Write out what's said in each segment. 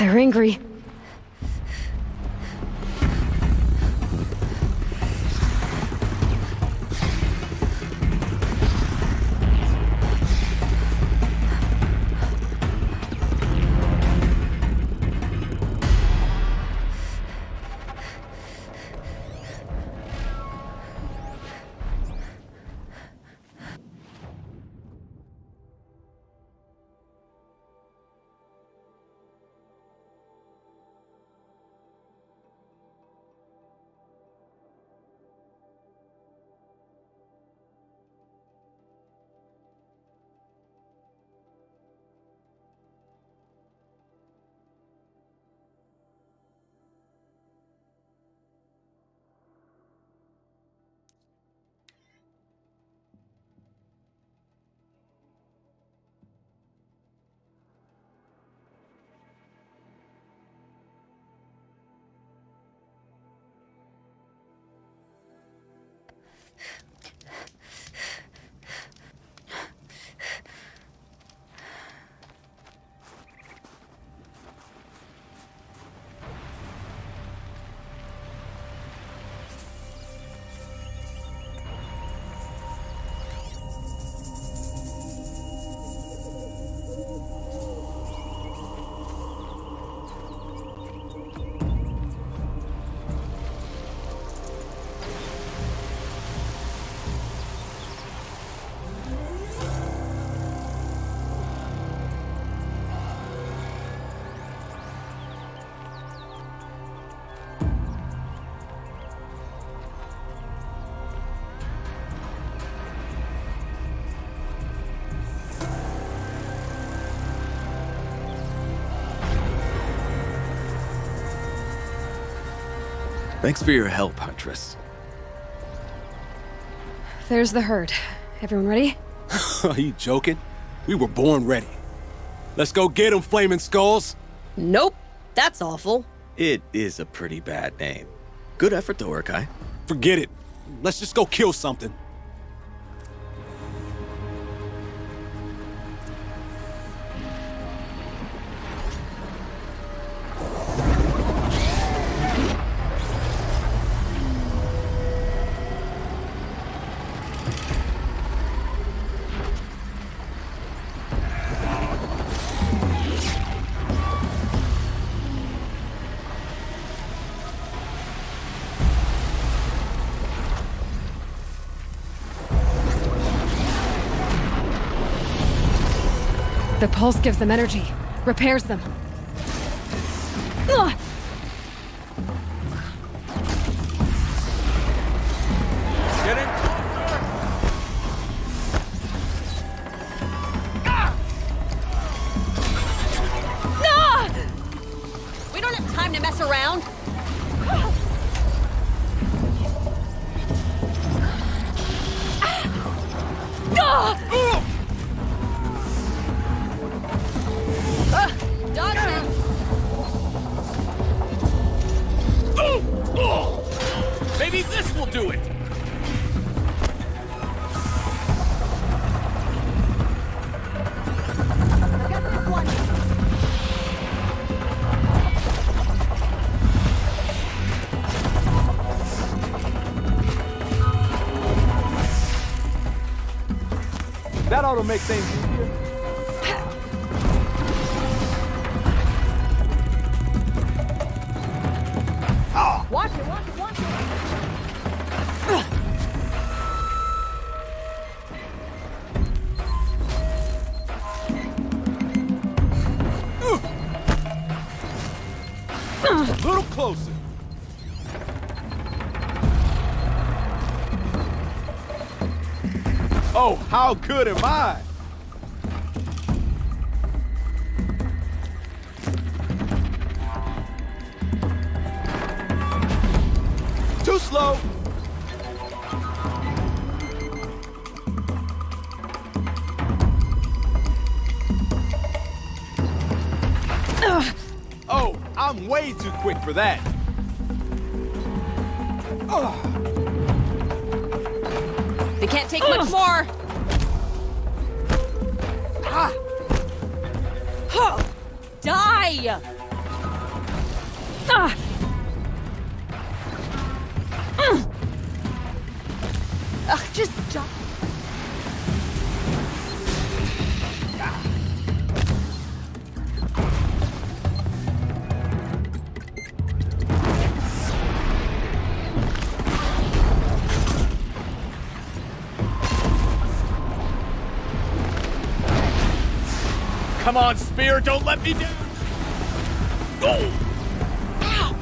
They're angry. Thanks for your help, Huntress. There's the herd. Everyone ready? Are you joking? We were born ready. Let's go get 'em, Flaming Skulls! Nope. That's awful. It is a pretty bad name. Good effort though, Urkai. Forget it. Let's just go kill something. The pulse gives them energy, repairs them. Ugh! Get in! We don't have time to mess around. Dodge him. Maybe this will do it! That ought to make things easier. Watch it, watch it, watch it. A little closer. Oh, how good am I? Too slow. Oh, I'm way too quick for that. They can't take much more. Die! Ugh, just jump. Come on, Spear, don't let me down! Go! Ow!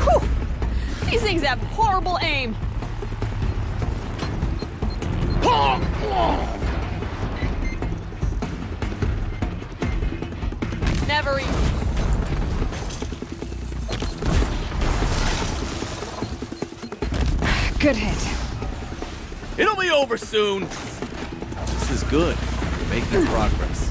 Whew! These things have horrible aim. Never easy. Good hit. It'll be over soon! This is good. We're making progress.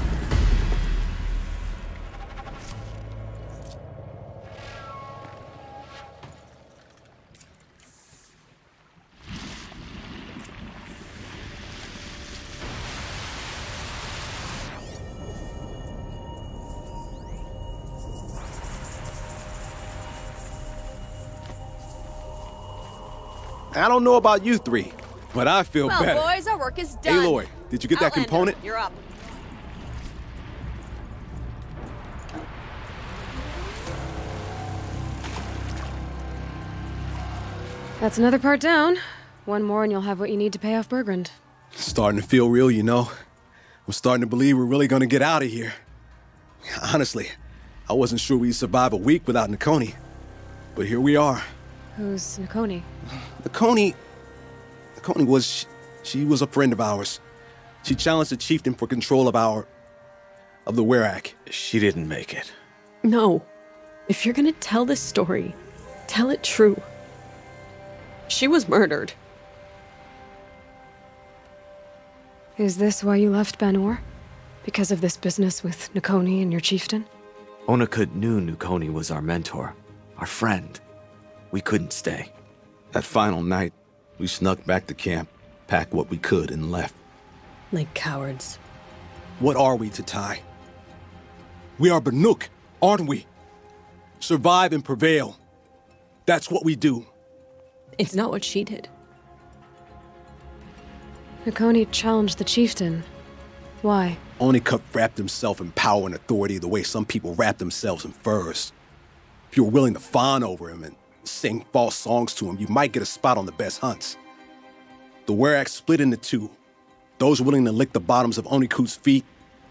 I don't know about you three, but I feel Well, better. boys, our work is done. Aloy, did you get that Outlander, component? You're up. That's another part down. One more and you'll have what you need to pay off Bergrand. Starting to feel real, you know. I'm starting to believe we're really gonna get out of here. Honestly, I wasn't sure we'd survive a week without Nakoni. But here we are. Who's Nakoni? Nakoni was... She was a friend of ours. She challenged the chieftain for control of the Werak. She didn't make it. No. If you're gonna tell this story, tell it true. She was murdered. Is this why you left Banor? Because of this business with Nakoni and your chieftain? Onakut knew Nukoni was our mentor, our friend. We couldn't stay. That final night, we snuck back to camp, packed what we could, and left. Like cowards. What are we, Tatai? We are Banuk, aren't we? Survive and prevail. That's what we do. It's not what she did. Nakoni challenged the chieftain. Why? Onikup wrapped himself in power and authority the way some people wrap themselves in furs. If you were willing to fawn over him and sing false songs to him, you might get a spot on the best hunts. The Werak split into two. Those willing to lick the bottoms of Onikut's feet,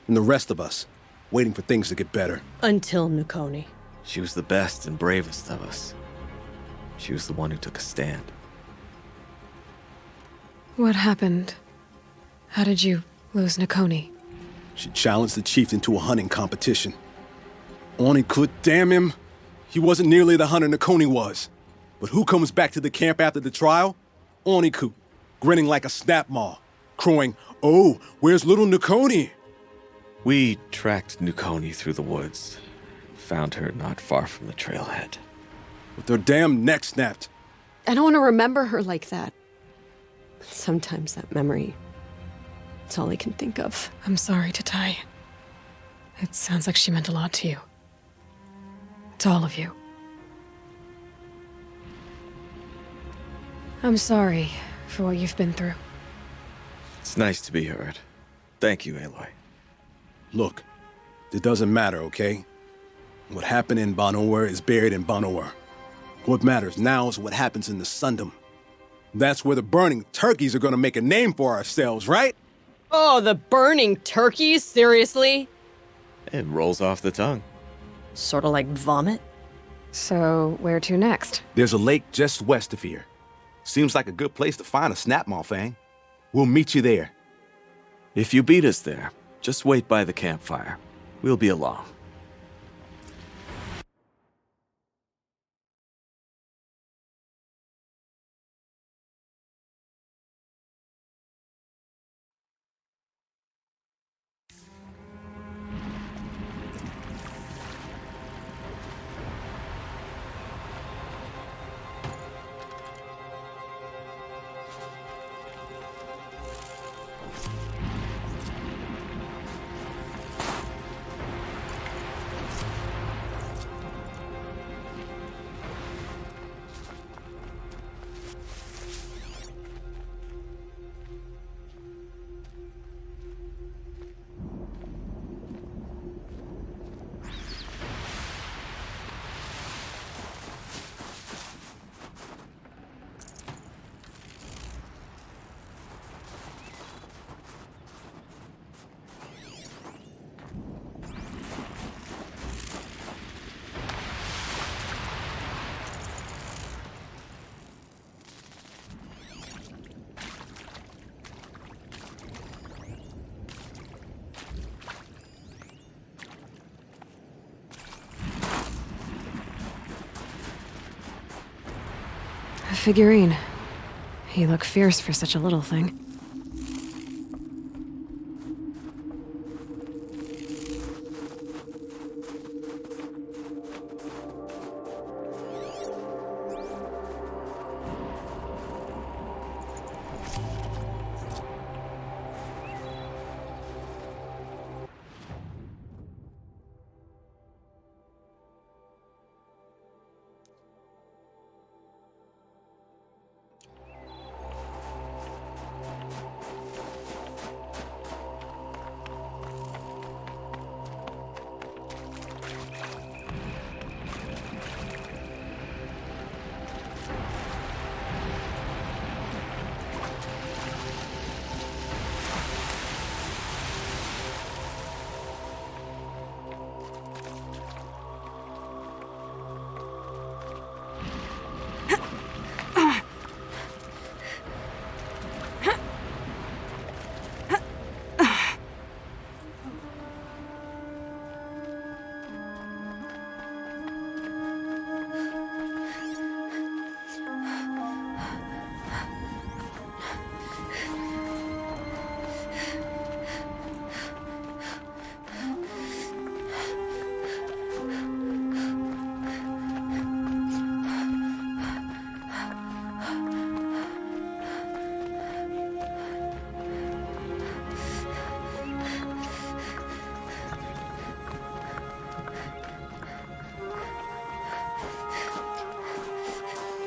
and the rest of us, waiting for things to get better. Until Nakoni. She was the best and bravest of us. She was the one who took a stand. What happened? How did you lose Nakoni? She challenged the chieftain to a hunting competition. Onikut, damn him! He wasn't nearly the hunter Nakoni was. But who comes back to the camp after the trial? Onikut, grinning like a snap maw, crowing, "Oh, where's little Nakoni?" We tracked Nukoni through the woods. Found her not far from the trailhead. With their damn neck snapped. I don't want to remember her like that. Sometimes that memory, it's all I can think of. I'm sorry, Tatai. It sounds like she meant a lot to you. To all of you. I'm sorry for what you've been through. It's nice to be heard. Thank you, Aloy. Look, it doesn't matter, okay? What happened in Banor is buried in Banor. What matters now is what happens in the Sundom. That's where the burning turkeys are gonna make a name for ourselves, right? Oh, the burning turkeys? Seriously? It rolls off the tongue. Sort of like vomit? So, where to next? There's a lake just west of here. Seems like a good place to find a snapmaw fang. We'll meet you there. If you beat us there, just wait by the campfire. We'll be along. A figurine. You look fierce for such a little thing.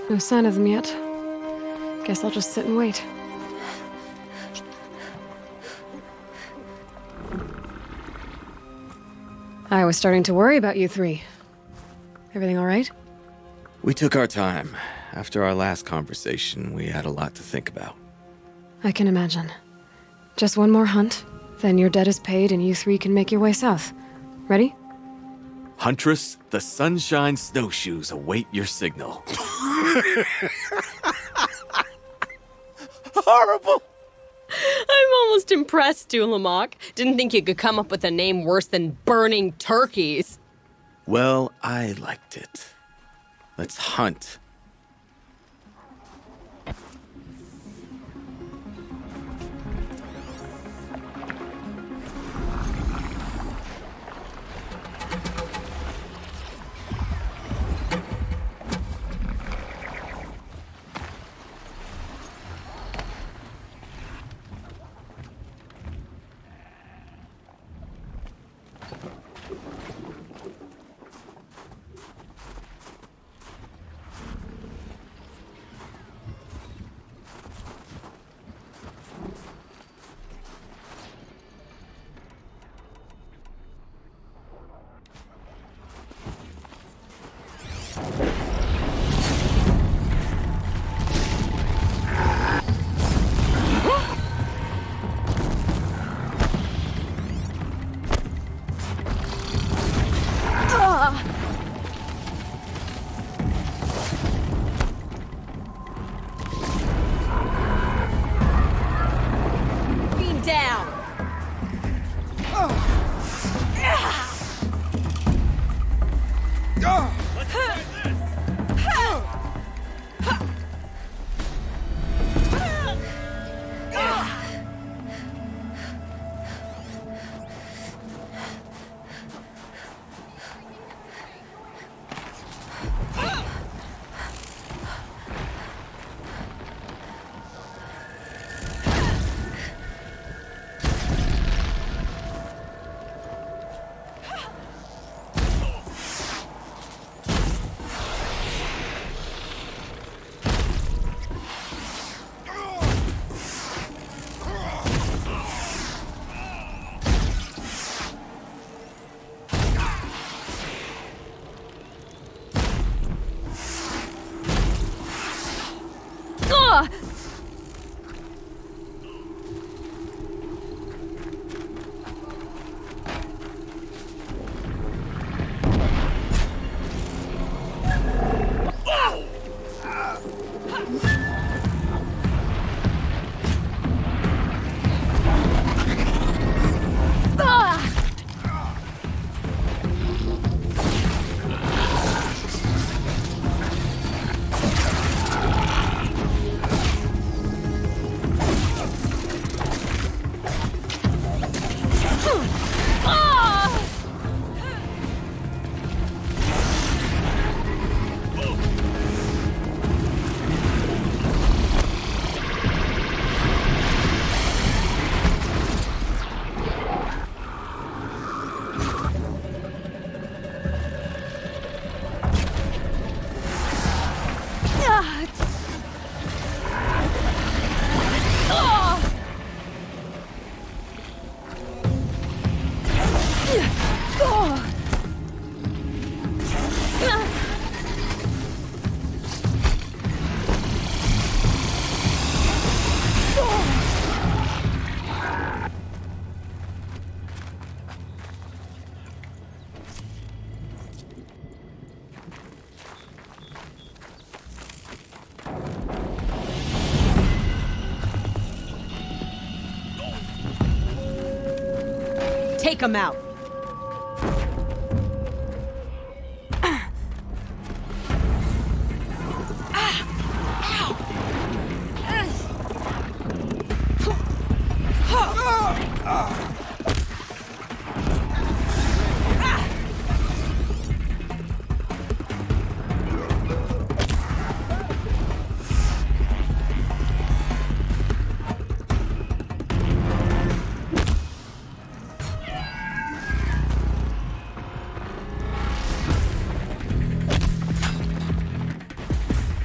No sign of them yet. Guess I'll just sit and wait. I was starting to worry about you three. Everything all right? We took our time. After our last conversation, we had a lot to think about. I can imagine. Just one more hunt, then your debt is paid and you three can make your way south. Ready? Huntress, the Sunshine Snowshoes await your signal. Horrible! I'm almost impressed, Dulamok. Didn't think you could come up with a name worse than Burning Turkeys. Well, I liked it. Let's hunt. Take him out.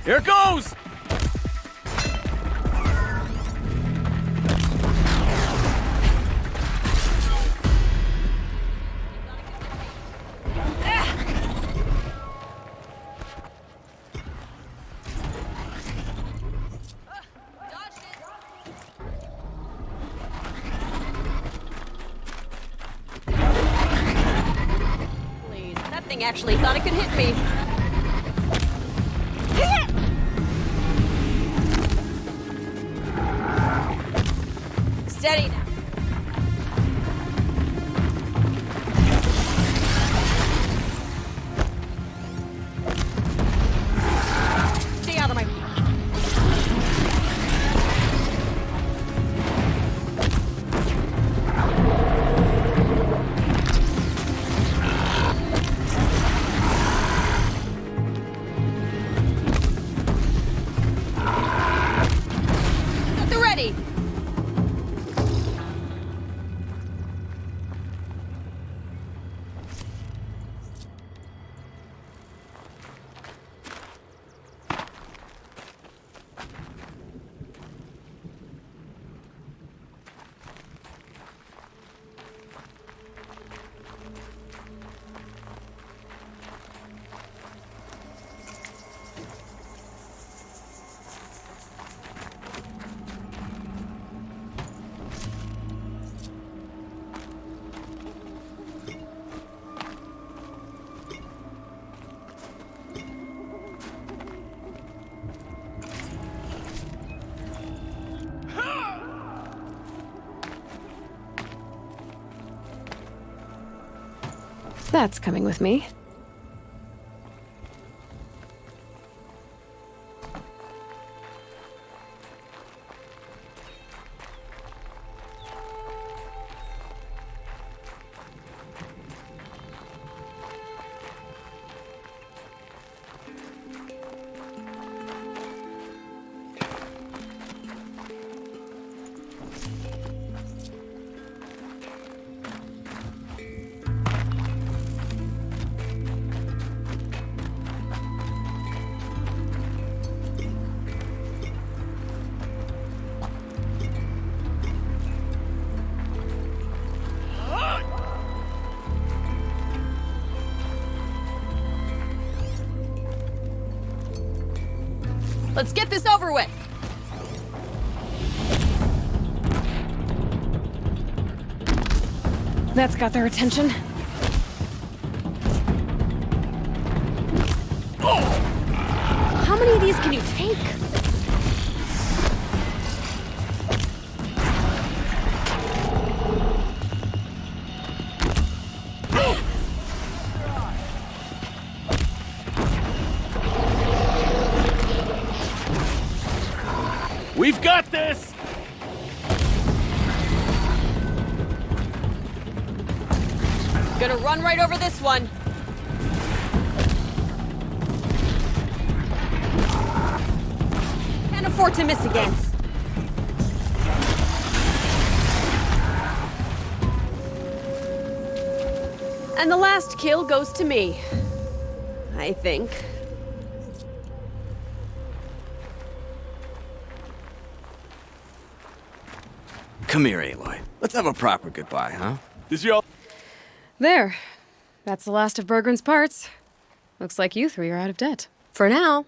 Here goes! Please, that thing actually thought it could hit me. Steady now. Stay out of my... Got the ready. That's coming with me. Let's get this over with. That's got their attention. How many of these can you take? We've got this! Gonna run right over this one. Can't afford to miss again. And the last kill goes to me. I think. Come here, Aloy. Let's have a proper goodbye, huh? Did you all... There. That's the last of Bergren's parts. Looks like you three are out of debt. For now.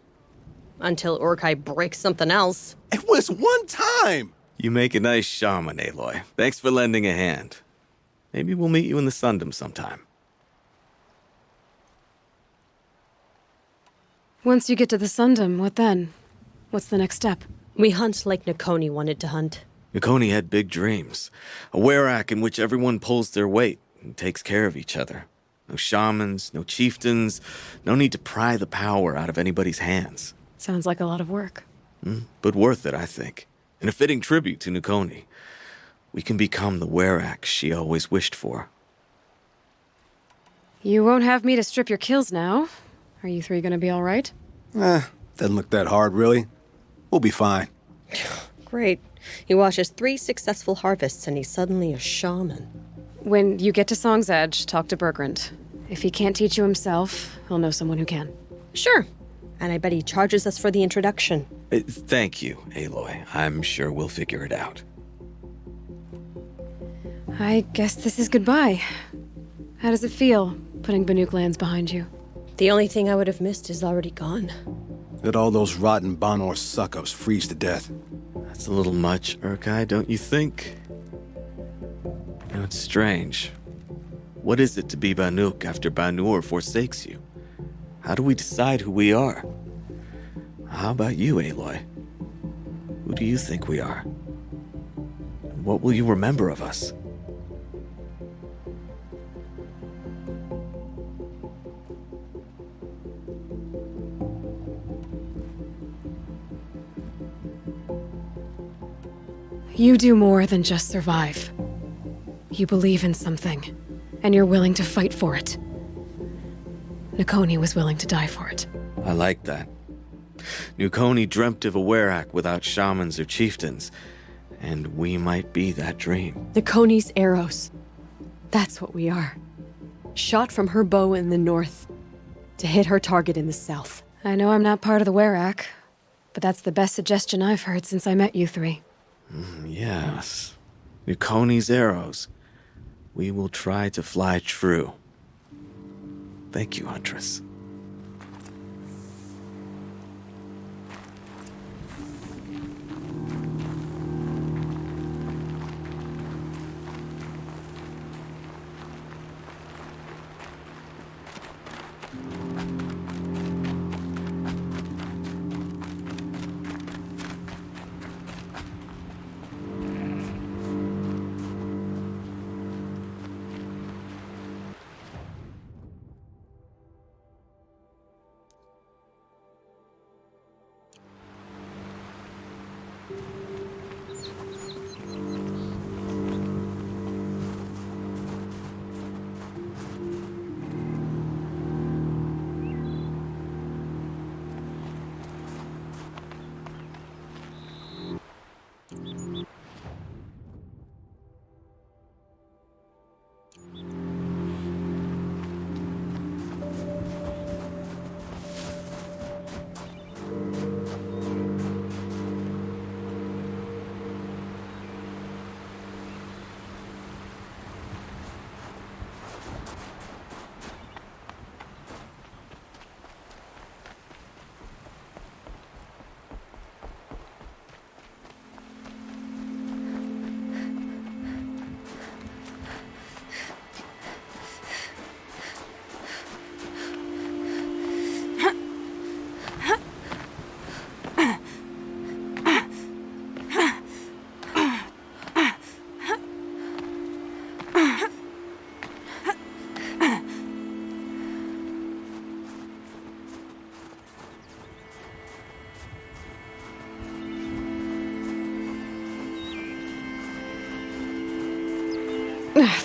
Until Urkai breaks something else. It was one time! You make a nice shaman, Aloy. Thanks for lending a hand. Maybe we'll meet you in the Sundom sometime. Once you get to the Sundom, what then? What's the next step? We hunt like Nakoni wanted to hunt. Yukoni had big dreams. A Werak in which everyone pulls their weight and takes care of each other. No shamans, no chieftains, no need to pry the power out of anybody's hands. Sounds like a lot of work. But worth it, I think. And a fitting tribute to Nukoni. We can become the Werak she always wished for. You won't have me to strip your kills now. Are you three gonna be all right? Doesn't look that hard, really. We'll be fine. Great. He watches 3 successful harvests and he's suddenly a shaman. When you get to Song's Edge, talk to Bergrand. If he can't teach you himself, he'll know someone who can. Sure. And I bet he charges us for the introduction. Thank you, Aloy. I'm sure we'll figure it out. I guess this is goodbye. How does it feel, putting Banuk lands behind you? The only thing I would have missed is already gone. Let all those rotten Banor suck-ups freeze to death. That's a little much, Urkai, don't you think? You know, it's strange. What is it to be Banuk after Banur forsakes you? How do we decide who we are? How about you, Aloy? Who do you think we are? What will you remember of us? You do more than just survive. You believe in something, and you're willing to fight for it. Nukoni was willing to die for it. I like that. Nukoni dreamt of a Werak without shamans or chieftains, and we might be that dream. Nukoni's arrows. That's what we are. Shot from her bow in the north, to hit her target in the south. I know I'm not part of the Werak, but that's the best suggestion I've heard since I met you three. Yes. Nukoni's arrows. We will try to fly true. Thank you, Huntress.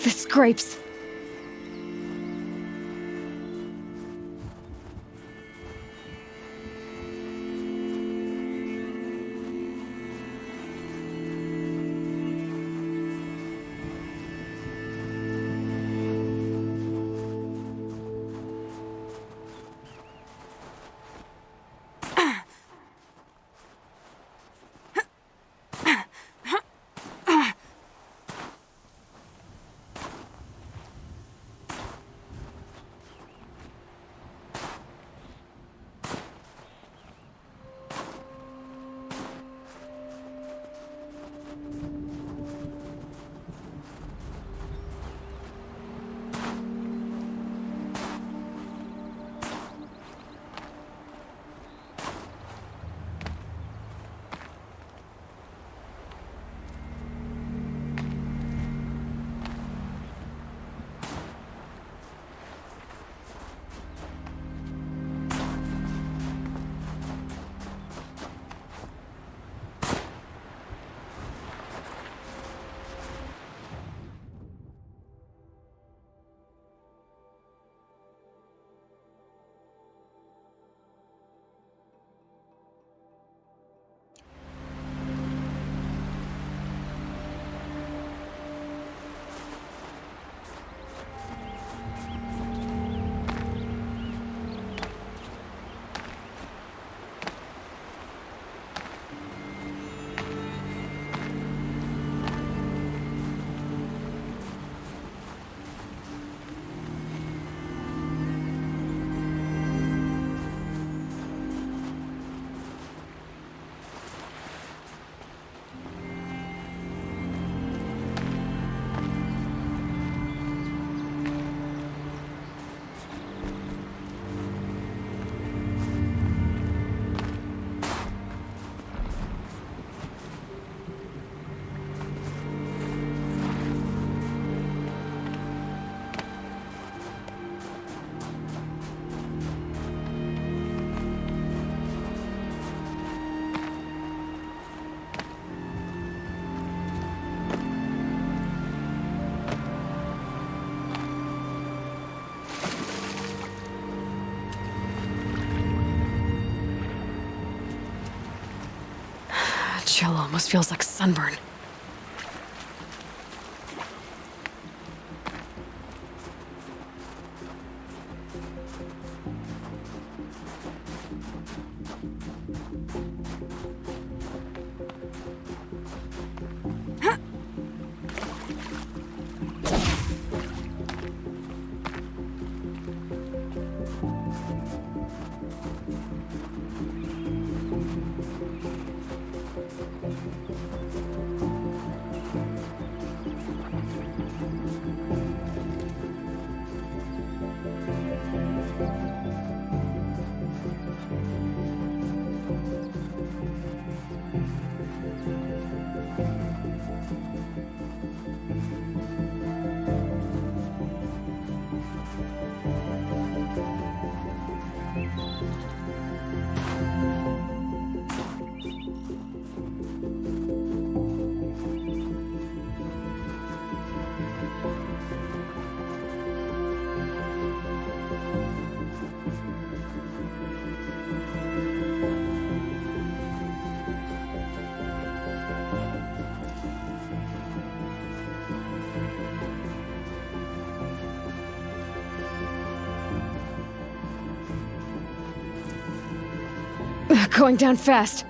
The scrapes. chill almost feels like sunburn. Going down fast.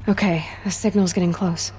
Okay, the signal's getting close.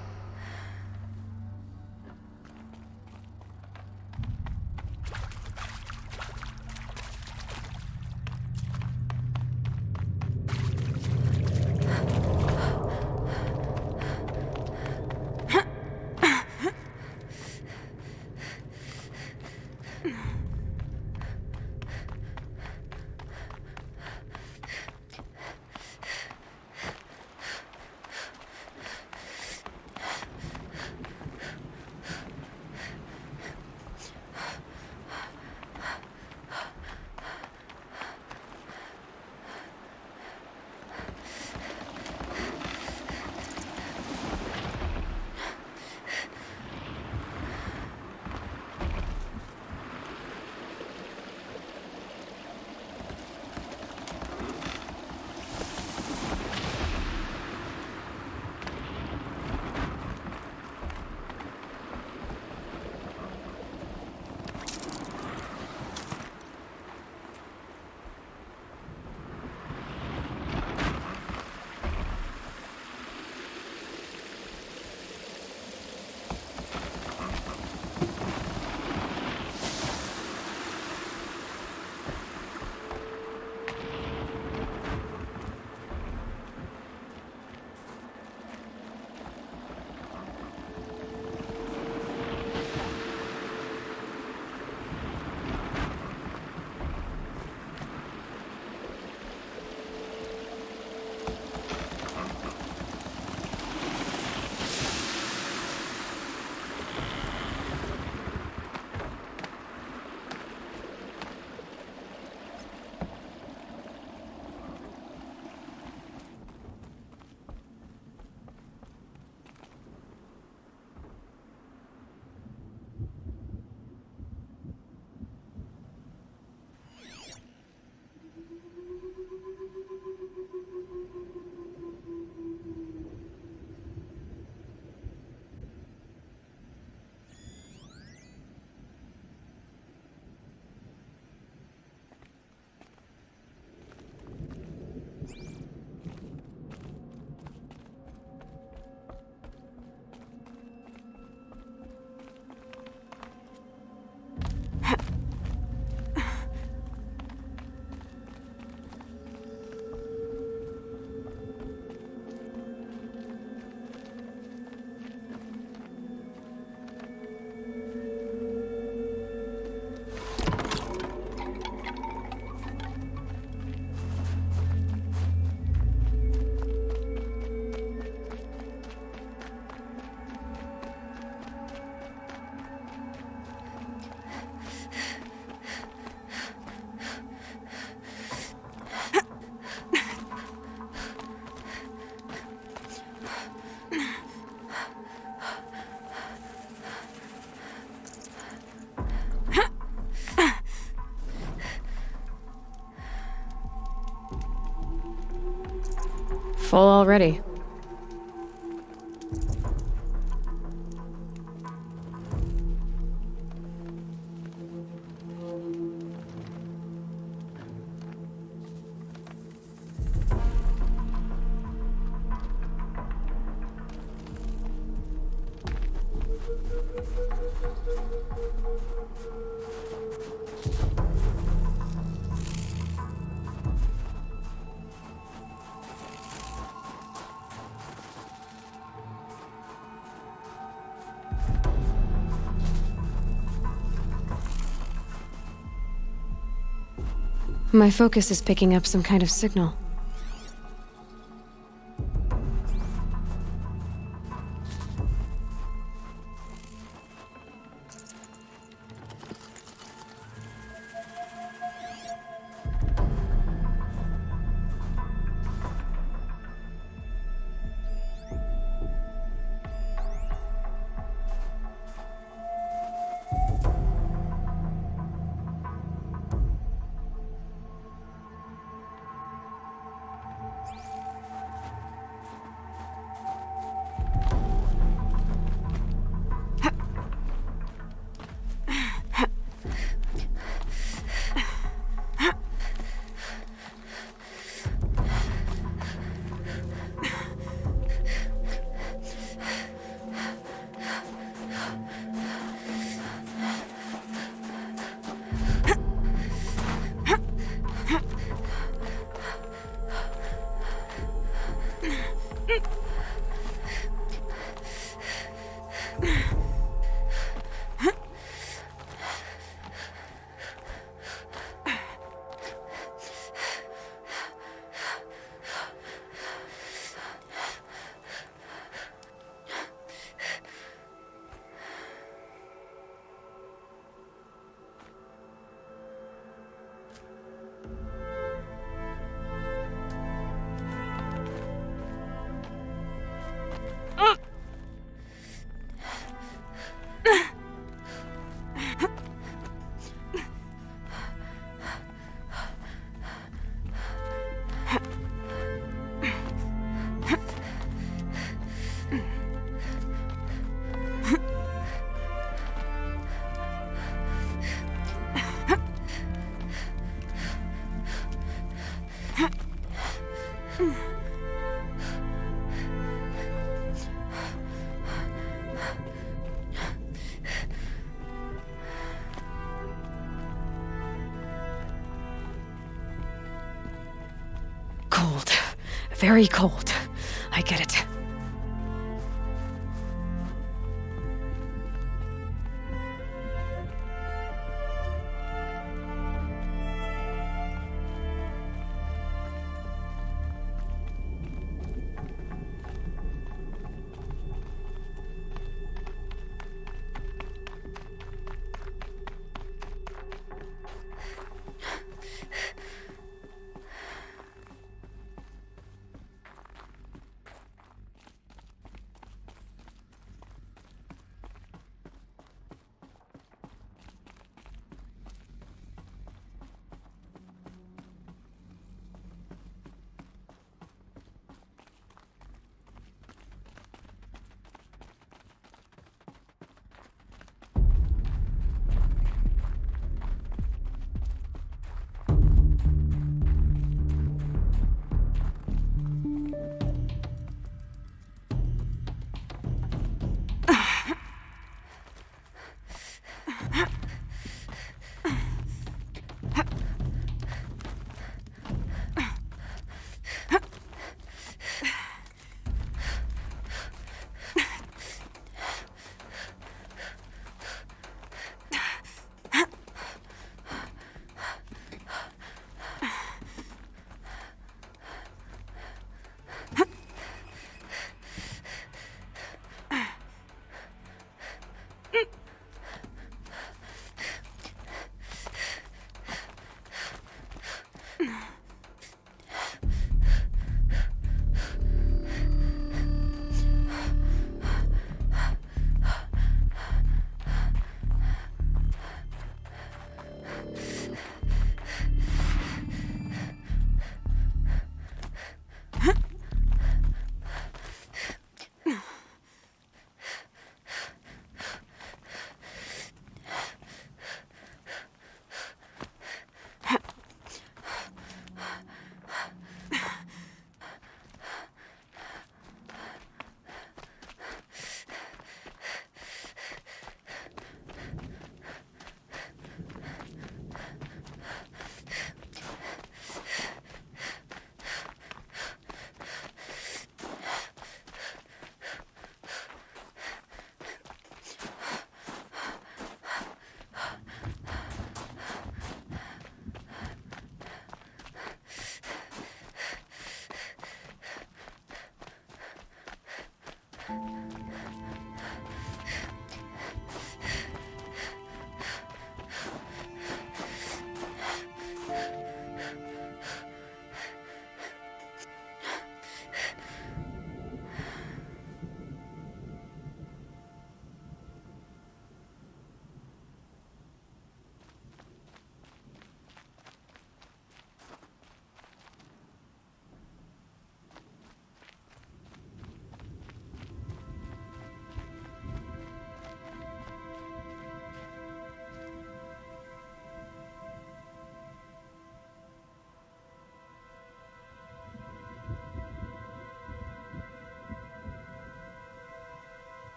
Full already. My focus is picking up some kind of signal. Cold. Very cold. I get it.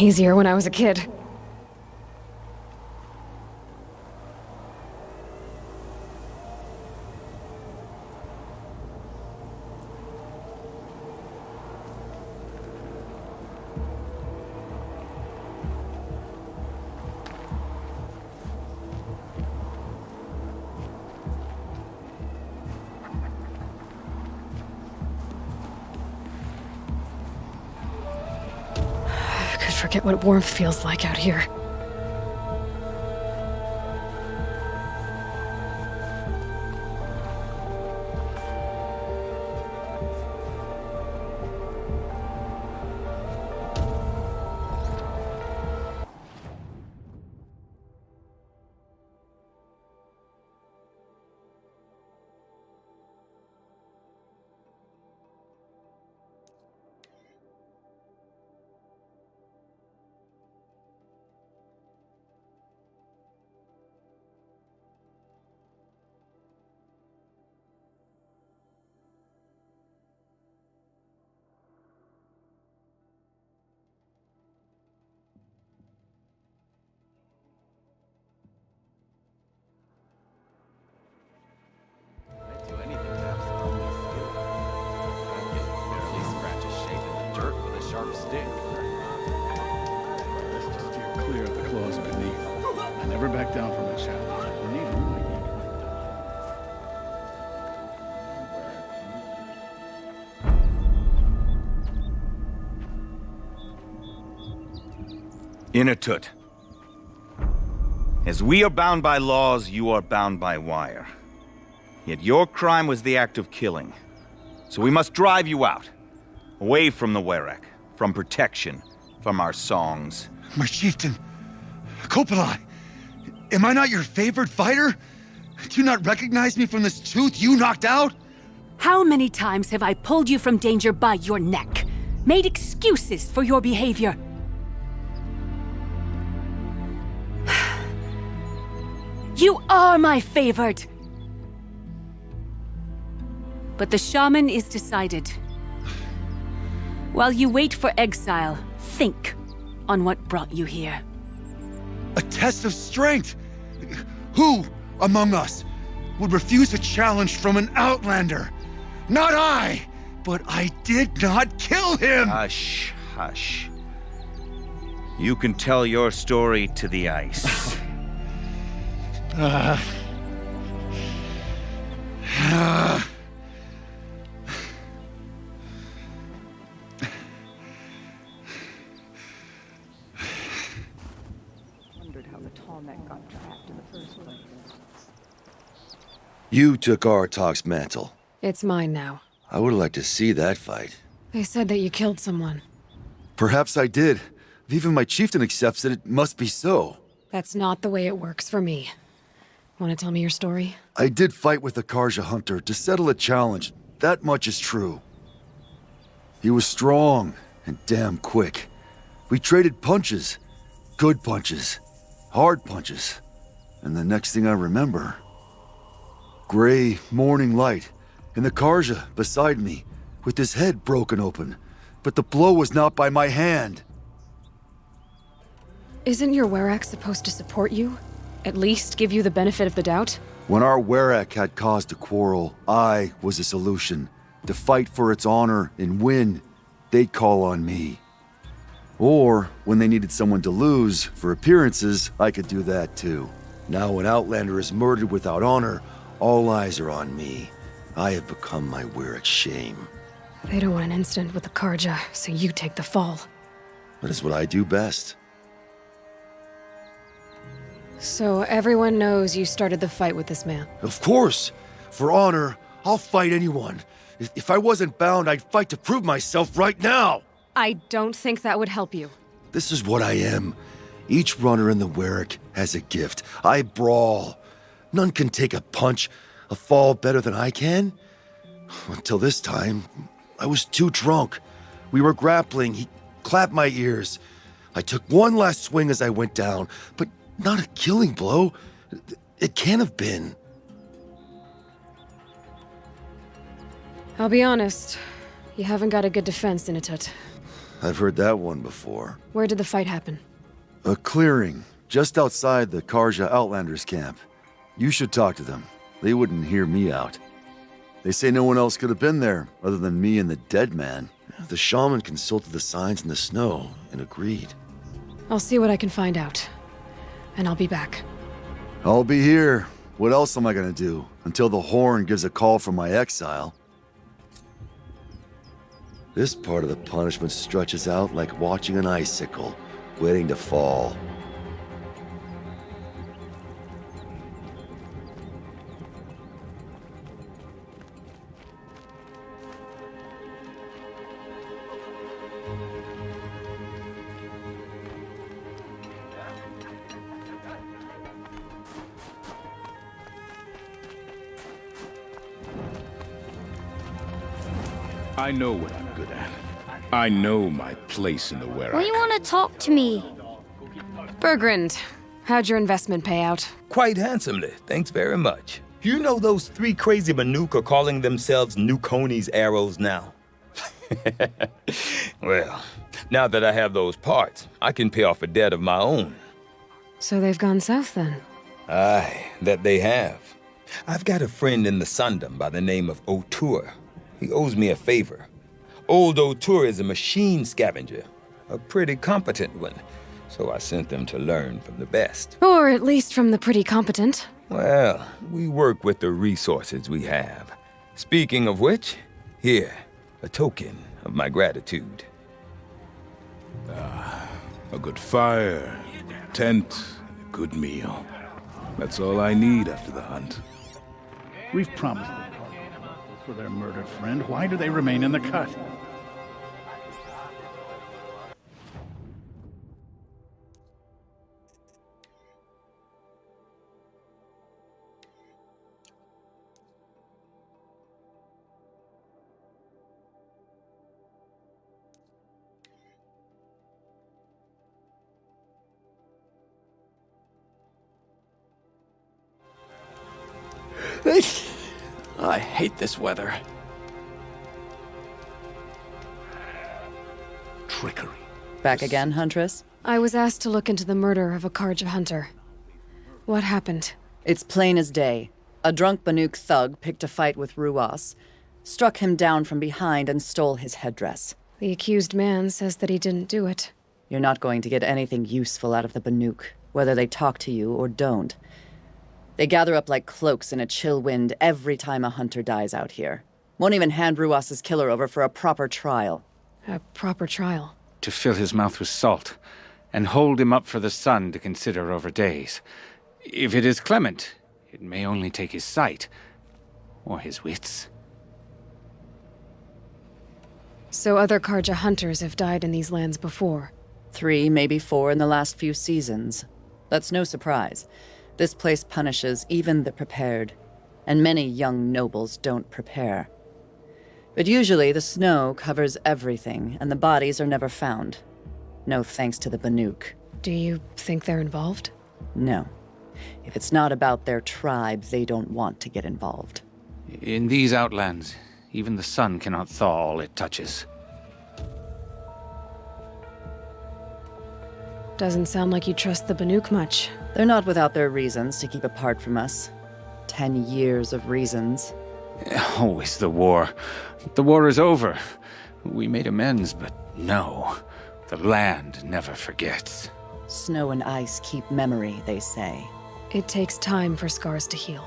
Easier when I was a kid. I could forget what warmth feels like out here. Inatut. As we are bound by laws, you are bound by wire. Yet your crime was the act of killing. So we must drive you out. Away from the Werak. From protection. From our songs. My chieftain, Kopalai, am I not your favored fighter? Do you not recognize me from this tooth you knocked out? How many times have I pulled you from danger by your neck? Made excuses for your behavior? You are my favored! But the shaman is decided. While you wait for exile, think on what brought you here. A test of strength! Who among us would refuse a challenge from an outlander? Not I! But I did not kill him! Hush, hush. You can tell your story to the ice. You took Artok's mantle. It's mine now. I would like to see that fight. They said that you killed someone. Perhaps I did. If even my chieftain accepts it, it must be so. That's not the way it works for me. Want to tell me your story? I did fight with the Karja hunter to settle a challenge. That much is true. He was strong and damn quick. We traded punches. Good punches. Hard punches. And the next thing I remember... gray morning light, and the Karja beside me, with his head broken open. But the blow was not by my hand. Isn't your Werak supposed to support you? At least give you the benefit of the doubt? When our Werak had caused a quarrel, I was a solution. To fight for its honor and win, they'd call on me. Or, when they needed someone to lose, for appearances, I could do that too. Now an Outlander is murdered without honor, all eyes are on me. I have become my Werak's shame. They don't want an incident with the Karja, so you take the fall. That is what I do best. So everyone knows you started the fight with this man? Of course! For honor, I'll fight anyone. If I wasn't bound, I'd fight to prove myself right now! I don't think that would help you. This is what I am. Each runner in the Werak has a gift. I brawl. None can take a punch, a fall better than I can. Until this time, I was too drunk. We were grappling, he clapped my ears. I took one last swing as I went down, but not a killing blow. It can't have been. I'll be honest, you haven't got a good defense, Inatut. I've heard that one before. Where did the fight happen? A clearing, just outside the Karja Outlanders camp. You should talk to them. They wouldn't hear me out. They say no one else could have been there, other than me and the dead man. The shaman consulted the signs in the snow and agreed. I'll see what I can find out. And I'll be back. I'll be here. What else am I gonna do? Until the Horn gives a call from my exile. This part of the punishment stretches out like watching an icicle, waiting to fall. I know what I'm good at. I know my place in the Werak. Well, you want to talk to me? Bergrand, how'd your investment pay out? Quite handsomely, thanks very much. You know those three crazy Banuk are calling themselves Nukoni's arrows now? Well, now that I have those parts, I can pay off a debt of my own. So they've gone south then? Aye, that they have. I've got a friend in the Sundom by the name of O'Toole. He owes me a favor. Old O'Toole is a machine scavenger, a pretty competent one, so I sent them to learn from the best. Or at least from the pretty competent. Well, we work with the resources we have. Speaking of which, here, a token of my gratitude. A good fire, a tent, a good meal. That's all I need after the hunt. We've promised the for their murdered friend. Why do they remain in the cut? I hate this weather. Trickery. Back again, Huntress? I was asked to look into the murder of a Karja hunter. What happened? It's plain as day. A drunk Banuk thug picked a fight with Ruas, struck him down from behind and stole his headdress. The accused man says that he didn't do it. You're not going to get anything useful out of the Banuk, whether they talk to you or don't. They gather up like cloaks in a chill wind every time a hunter dies out here. Won't even hand Ruas's killer over for a proper trial. A proper trial? To fill his mouth with salt, and hold him up for the sun to consider over days. If it is clement, it may only take his sight, or his wits. So other Karja hunters have died in these lands before? 3, maybe 4 in the last few seasons. That's no surprise. This place punishes even the prepared, and many young nobles don't prepare. But usually the snow covers everything, and the bodies are never found. No thanks to the Banuk. Do you think they're involved? No. If it's not about their tribe, they don't want to get involved. In these outlands, even the sun cannot thaw all it touches. Doesn't sound like you trust the Banuk much. They're not without their reasons to keep apart from us. 10 years of reasons. Always the war. The war is over. We made amends, but no. The land never forgets. Snow and ice keep memory, they say. It takes time for scars to heal.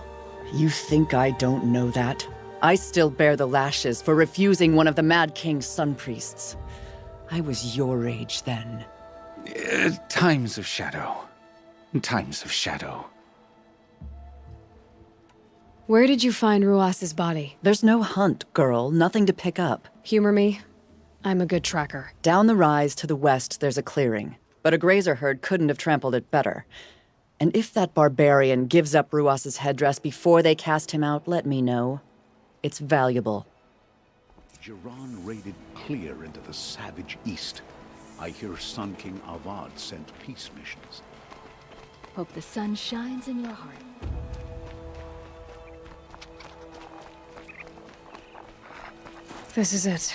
You think I don't know that? I still bear the lashes for refusing one of the Mad King's sun priests. I was your age then. Times of shadow. Times of shadow. Where did you find Ruas's body? There's no hunt, girl. Nothing to pick up. Humor me. I'm a good tracker. Down the rise to the west, there's a clearing. But a grazer herd couldn't have trampled it better. And if that barbarian gives up Ruas's headdress before they cast him out, let me know. It's valuable. Jiran raided clear into the savage east. I hear Sun King Avad sent peace missions. Hope the sun shines in your heart. This is it.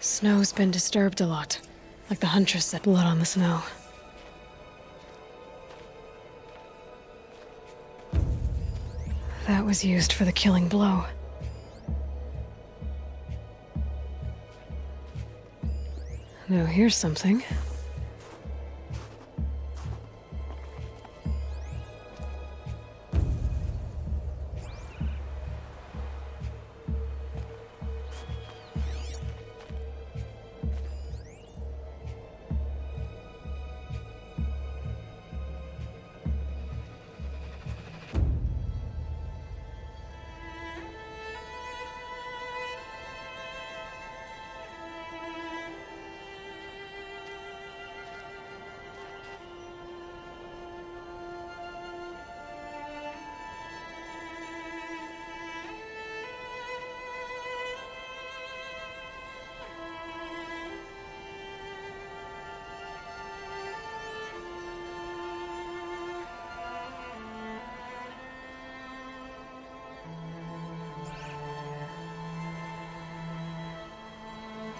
Snow's been disturbed a lot. Like the Huntress set blood on the snow. That was used for the killing blow. Now here's something.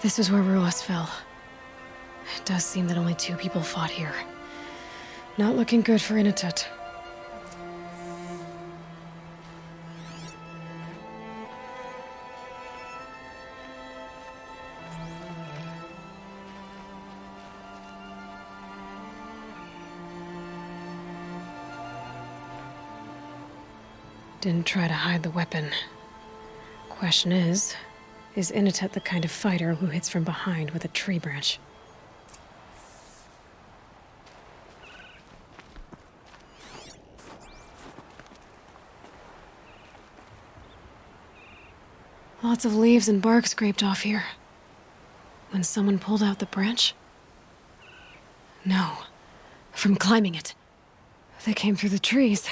This is where Ruas fell. It does seem that only 2 people fought here. Not looking good for Inatut. Didn't try to hide the weapon. Question is Inatut the kind of fighter who hits from behind with a tree branch? Lots of leaves and bark scraped off here. When someone pulled out the branch? No. From climbing it. They came through the trees.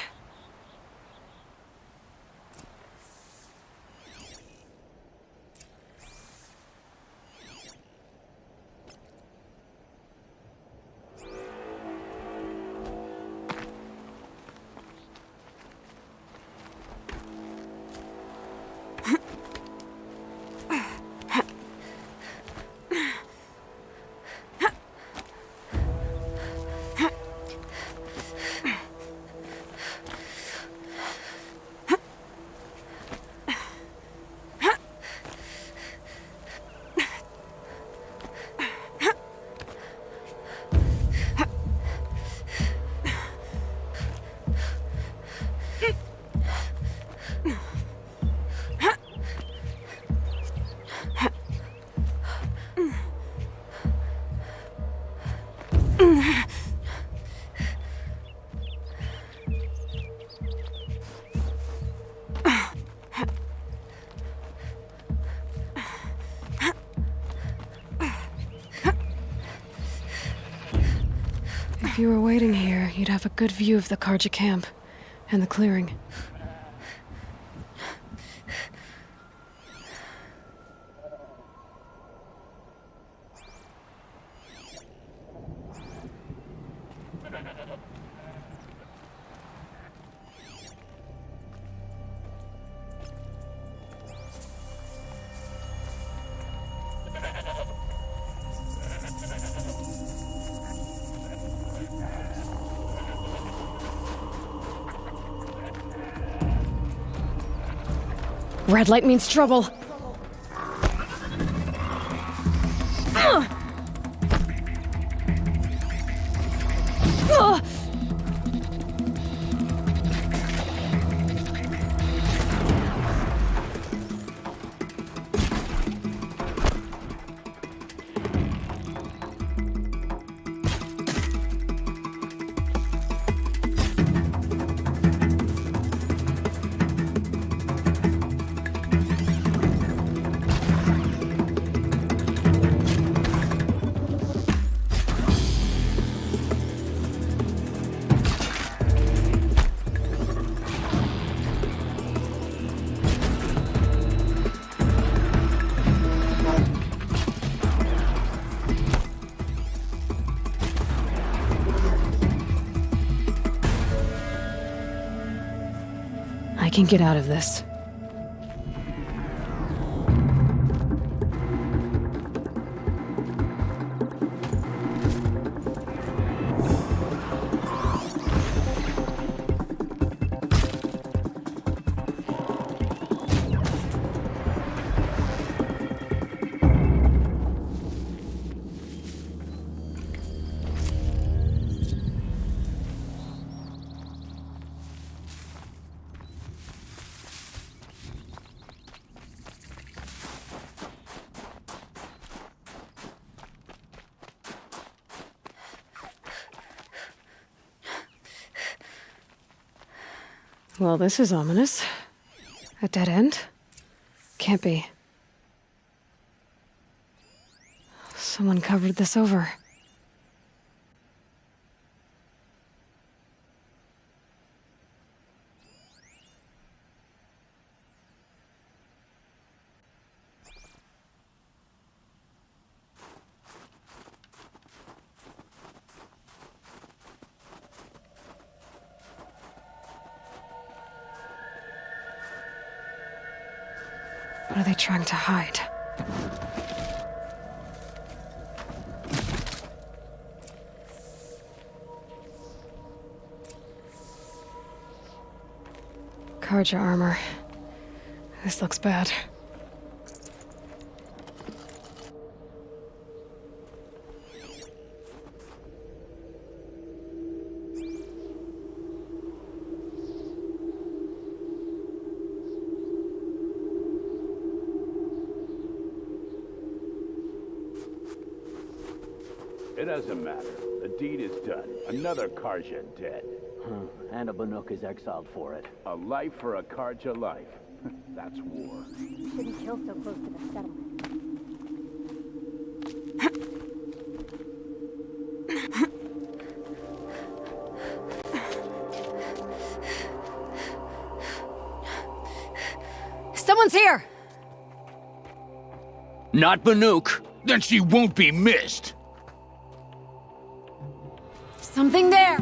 If you were waiting here, you'd have a good view of the Karja camp and the clearing. Red light means trouble. I can get out of this. Well, this is ominous. A dead end? Can't be. Someone covered this over. What are they trying to hide? Karja armor. This looks bad. It doesn't matter. The deed is done. Another Karja dead. And a Banuk is exiled for it. A life for a Karja life. That's war. You shouldn't kill so close to the settlement. Someone's here! Not Banuk. Then she won't be missed. Something there!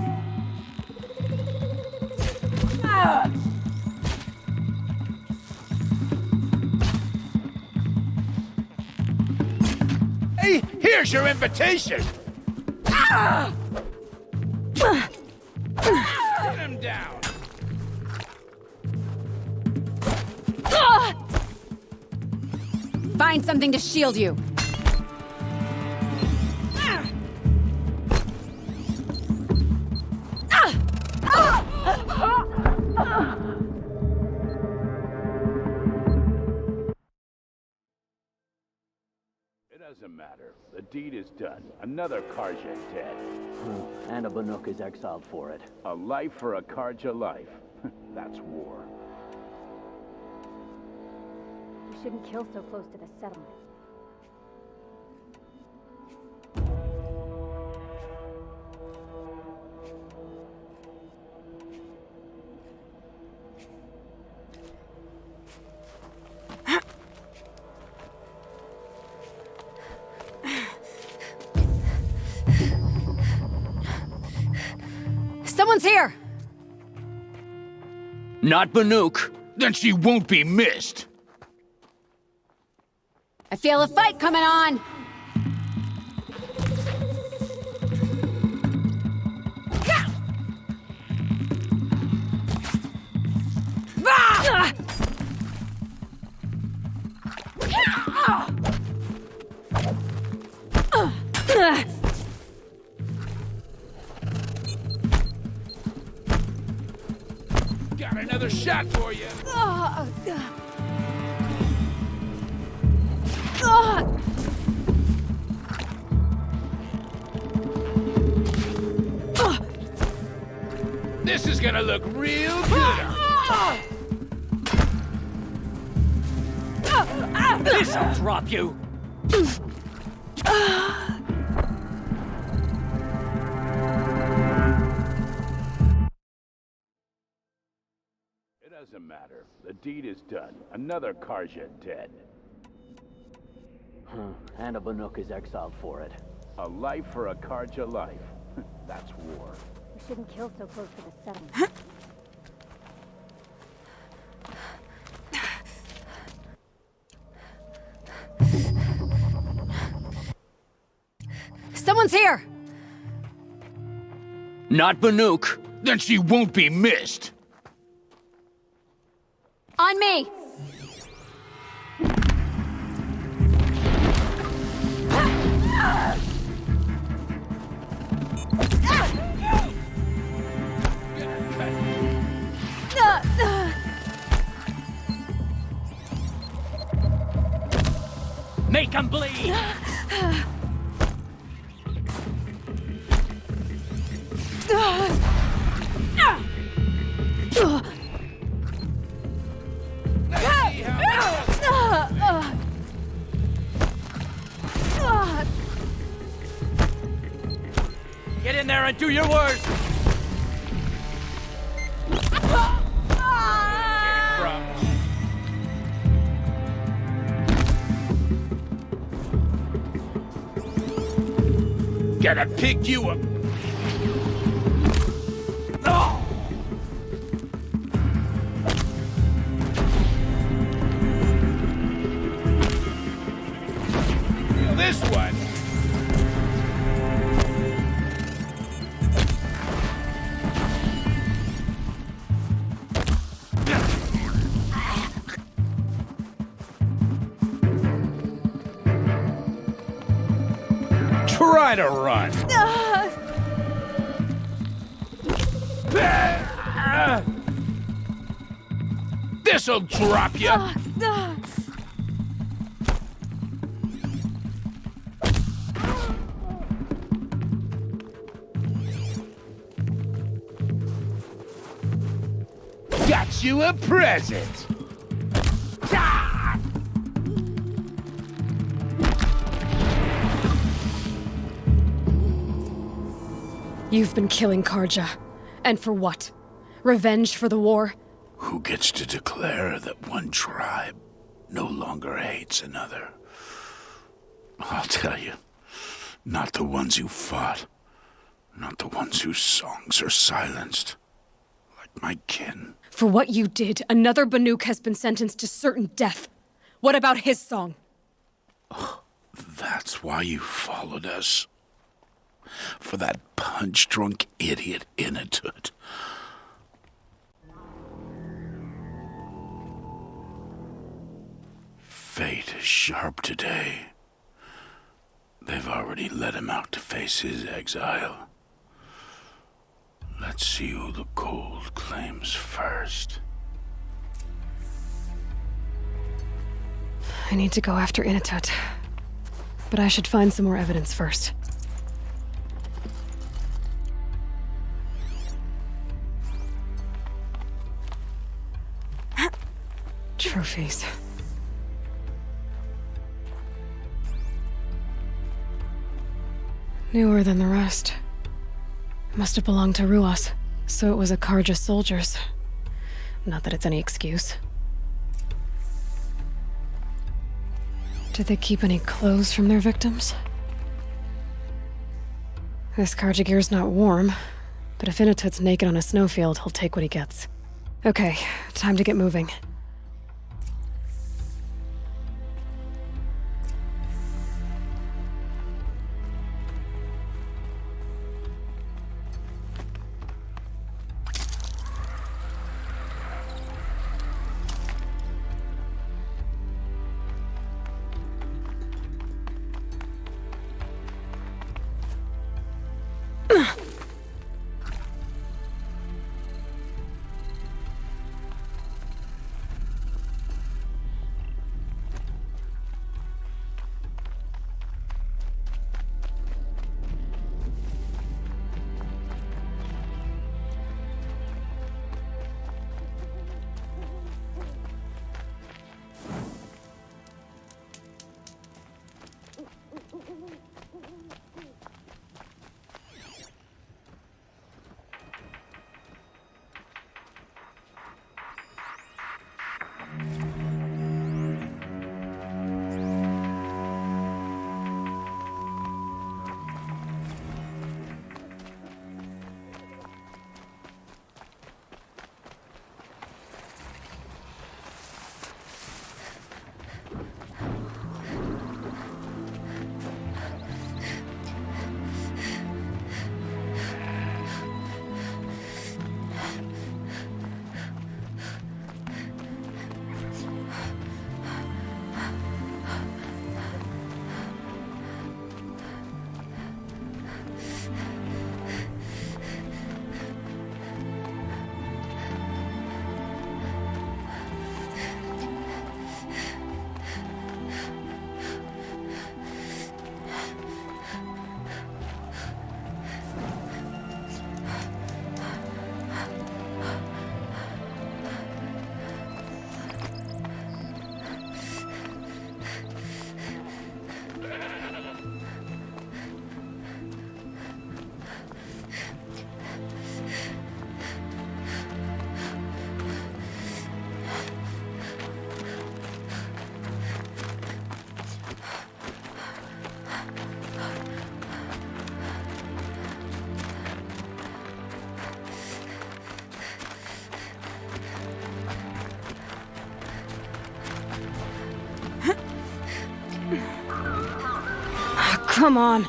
Ah! Hey, here's your invitation. Ah! Get him down. Ah! Find something to shield you. It doesn't matter. The deed is done. Another Karja dead. And a Banuk is exiled for it. A life for a Karja life. That's war. You shouldn't kill so close to the settlement. Someone's here! Not Banuk. Then she won't be missed. I feel a fight coming on! Got another shot for you. This is gonna look real good. This'll drop you. It doesn't matter. The deed is done. Another Karja dead. And a Banuk is exiled for it. A life for a Karja life. That's war. You shouldn't kill so close to the settlement. Someone's here! Not Banuk. Then she won't be missed. On me! Make him bleed. Get in there and do your worst. Gotta pick you up. Oh! Feel this one. Try to run. This'll drop you. Got you a present. You've been killing Karja. And for what? Revenge for the war? Who gets to declare that one tribe no longer hates another? I'll tell you, not the ones who fought. Not the ones whose songs are silenced. Like my kin. For what you did, another Banuk has been sentenced to certain death. What about his song? That's why you followed us. For that punch-drunk idiot Inatut. Fate is sharp today. They've already let him out to face his exile. Let's see who the cold claims first. I need to go after Inatut. But I should find some more evidence first. Trophies. Newer than the rest. Must have belonged to Ruas, so it was a Karja soldiers. Not that it's any excuse. Did they keep any clothes from their victims? This Karja gear's not warm, but if Inatut's naked on a snowfield, he'll take what he gets. Okay, time to get moving. Come on.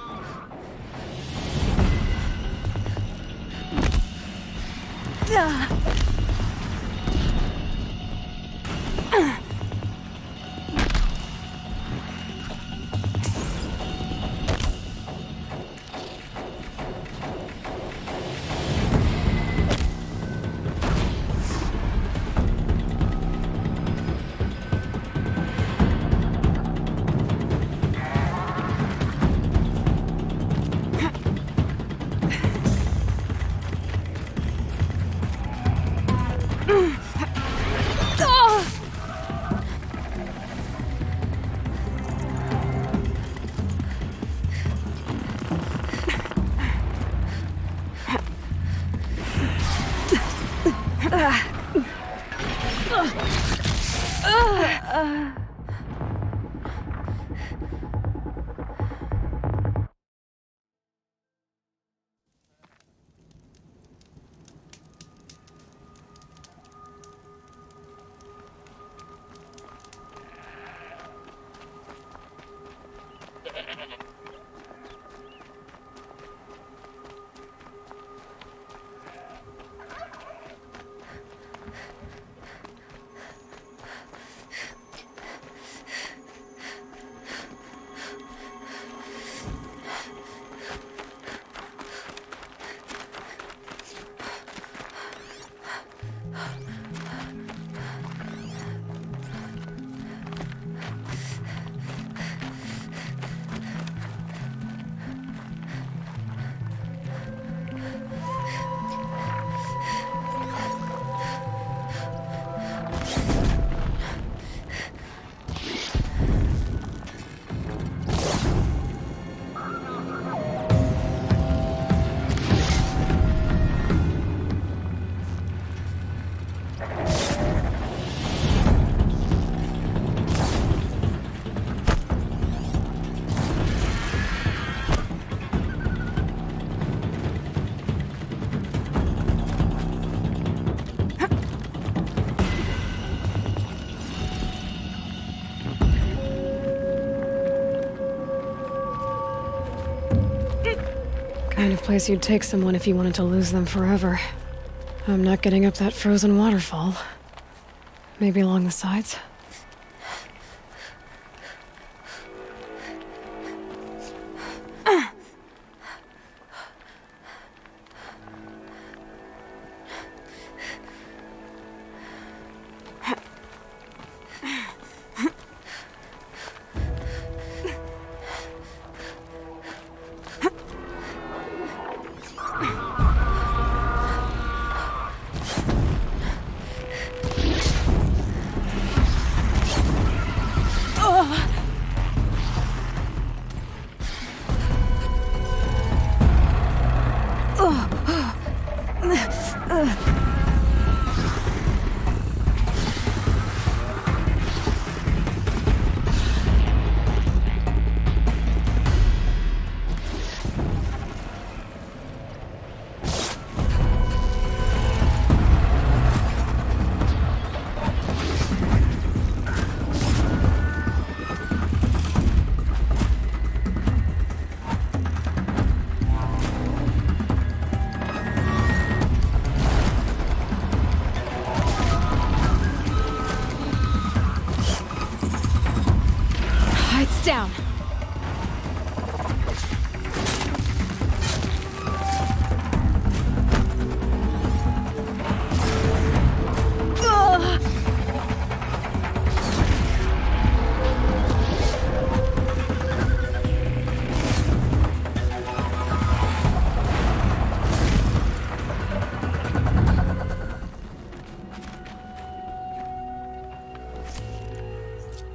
Kind of place you'd take someone if you wanted to lose them forever. I'm not getting up that frozen waterfall. Maybe along the sides? Down.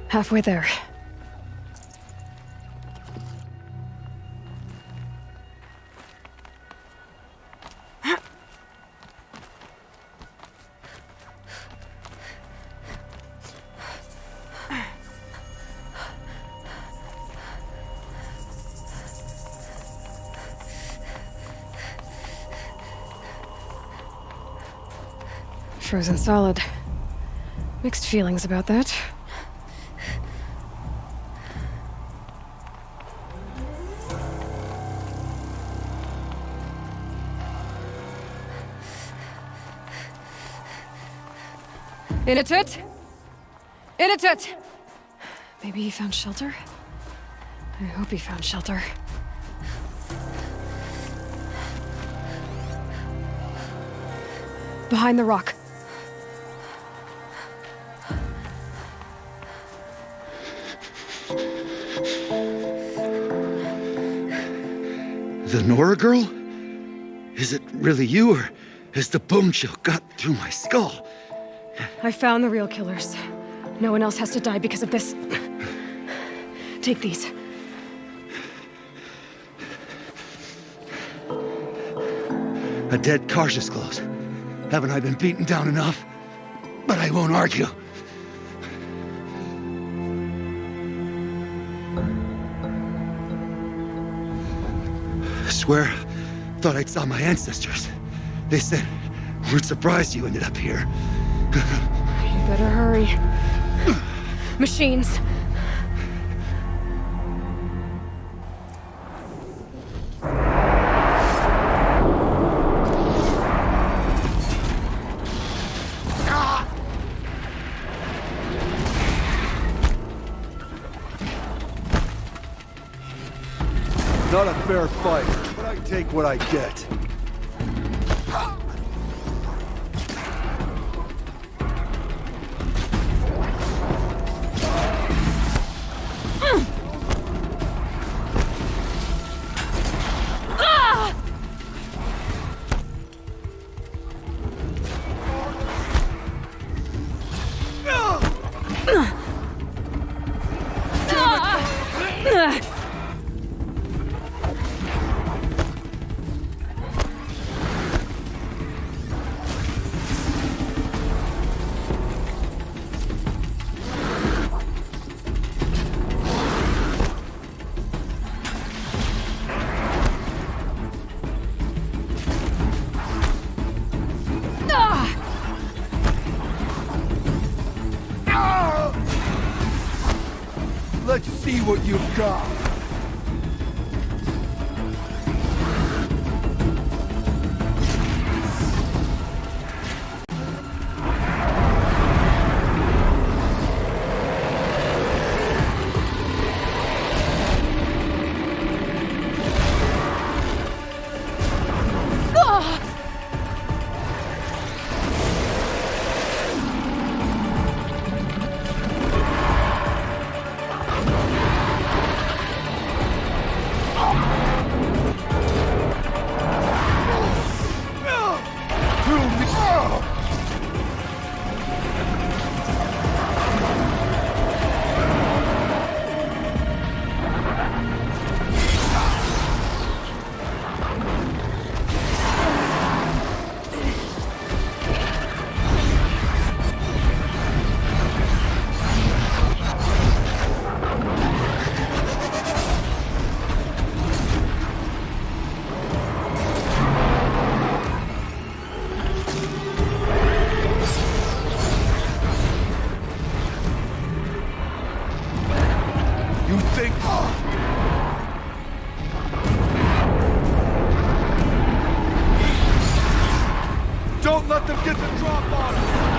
Halfway there. Frozen solid. Mixed feelings about that. Inatut! Inatut! Maybe he found shelter? I hope he found shelter. Behind the rock. The Nora girl? Is it really you, or has the bone chill got through my skull? I found the real killers. No one else has to die because of this. Take these. A dead Karja's clothes. Haven't I been beaten down enough? But I won't argue. swear, thought I saw my ancestors. They said, we're surprised you ended up here. You better hurry. Machines. Not a fair fight, but I take what I get. Let's see what you've got. Don't let them get the drop on us!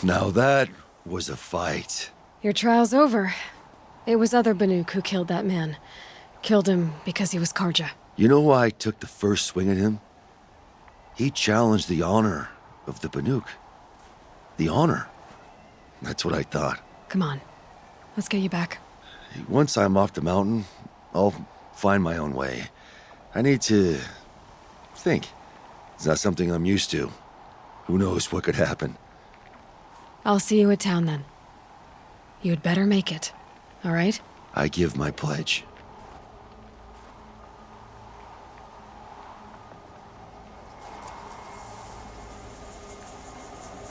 Now that was a fight. Your trial's over. It was other Banuk who killed that man. Killed him because he was Karja. You know why I took the first swing at him? He challenged the honor of the Banuk. The honor. That's what I thought. Come on. Let's get you back. Once I'm off the mountain, I'll find my own way. I need to think. It's not something I'm used to. Who knows what could happen? I'll see you at town then. You'd better make it, all right? I give my pledge.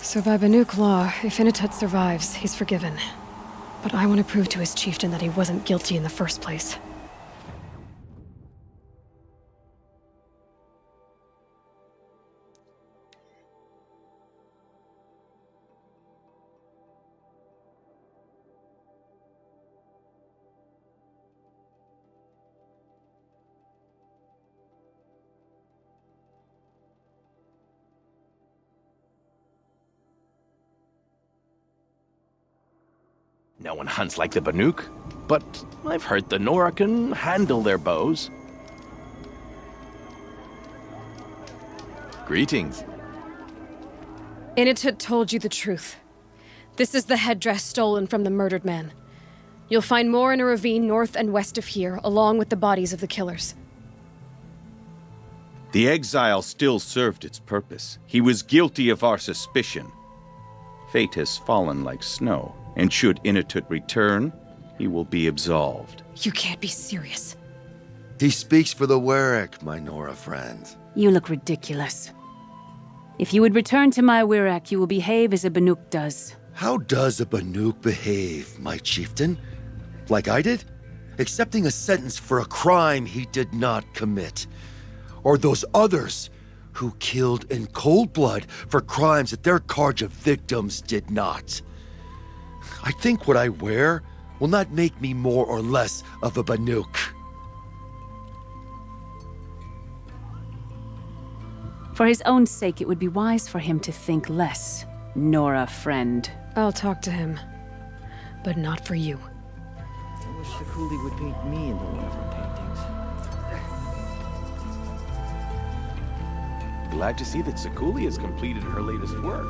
So by Banuk law, if Initut survives, he's forgiven. But I want to prove to his chieftain that he wasn't guilty in the first place. No one hunts like the Banuk, but I've heard the Nora can handle their bows. Greetings. Initut told you the truth. This is the headdress stolen from the murdered man. You'll find more in a ravine north and west of here, along with the bodies of the killers. The exile still served its purpose. He was guilty of our suspicion. Fate has fallen like snow, and should Initut return, he will be absolved. You can't be serious. He speaks for the Werak, my Nora friend. You look ridiculous. If you would return to my Werak, you will behave as a Banuk does. How does a Banuk behave, my chieftain? Like I did? Accepting a sentence for a crime he did not commit. Or those others who killed in cold blood for crimes that their Karja victims did not. I think what I wear will not make me more or less of a Banuk. For his own sake, it would be wise for him to think less. Nora, friend. I'll talk to him. But not for you. I wish Sakuli would paint me into one of her paintings. Glad to see that Sakuli has completed her latest work.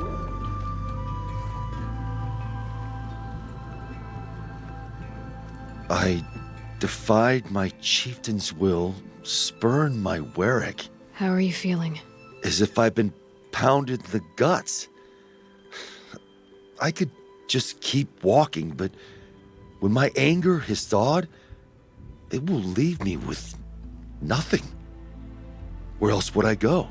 I defied my chieftain's will, spurned my Werak. How are you feeling? As if I've been pounded in the guts. I could just keep walking, but when my anger has thawed, it will leave me with nothing. Where else would I go?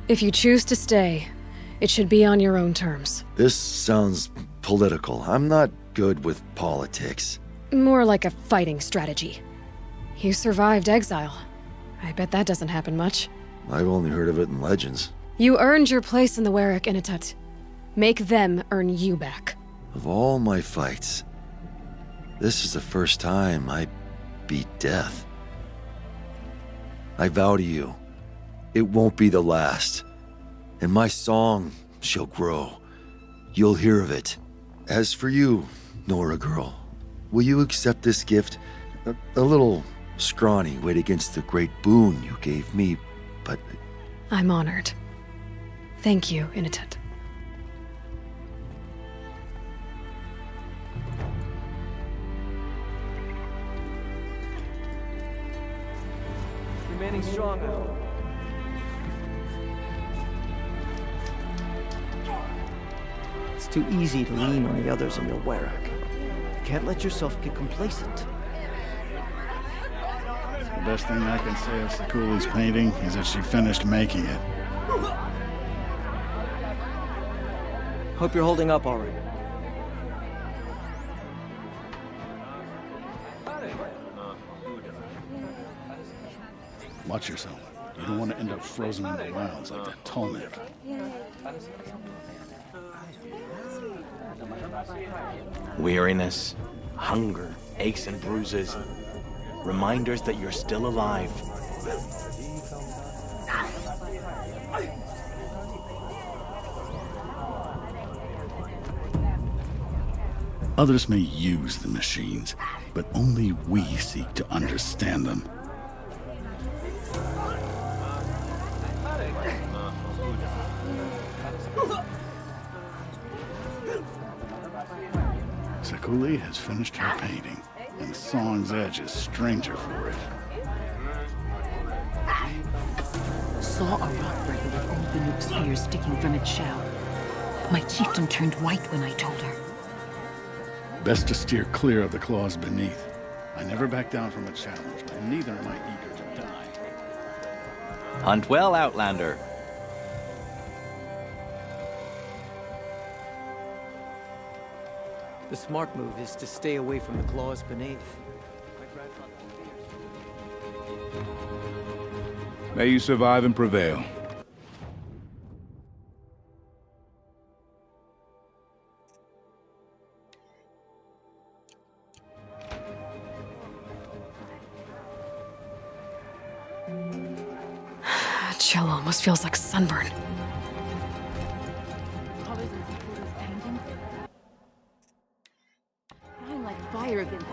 If you choose to stay, it should be on your own terms. This sounds political. I'm not good with politics. More like a fighting strategy. You survived exile. I bet that doesn't happen much. I've only heard of it in legends. You earned your place in the Werak Initut. Make them earn you back. Of all my fights, this is the first time I beat death. I vow to you, it won't be the last. And my song shall grow. You'll hear of it. As for you, Nora girl, will you accept this gift? A little scrawny weighed against the great boon you gave me, but... I'm honored. Thank you, Initut. Remaining strong, I hope. It's too easy to lean on the others in your Werak. You can't let yourself get complacent. The best thing I can say of Sakuli's painting is that she finished making it. Hope you're holding up all right. Watch yourself. You don't want to end up frozen in the wilds like that Tolnik. Weariness, hunger, aches and bruises. Reminders that you're still alive. Others may use the machines, but only we seek to understand them. Sakuli has finished her painting, and Song's Edge is stranger for it. Saw a rockbreaker with old Banuk spears sticking from its shell. My chieftain turned white when I told her. Best to steer clear of the claws beneath. I never back down from a challenge, but neither am I eager to die. Hunt well, Outlander. The smart move is to stay away from the claws beneath. May you survive and prevail. Chill almost feels like sunburn. Colors in Sakura's painting? I'm like fire against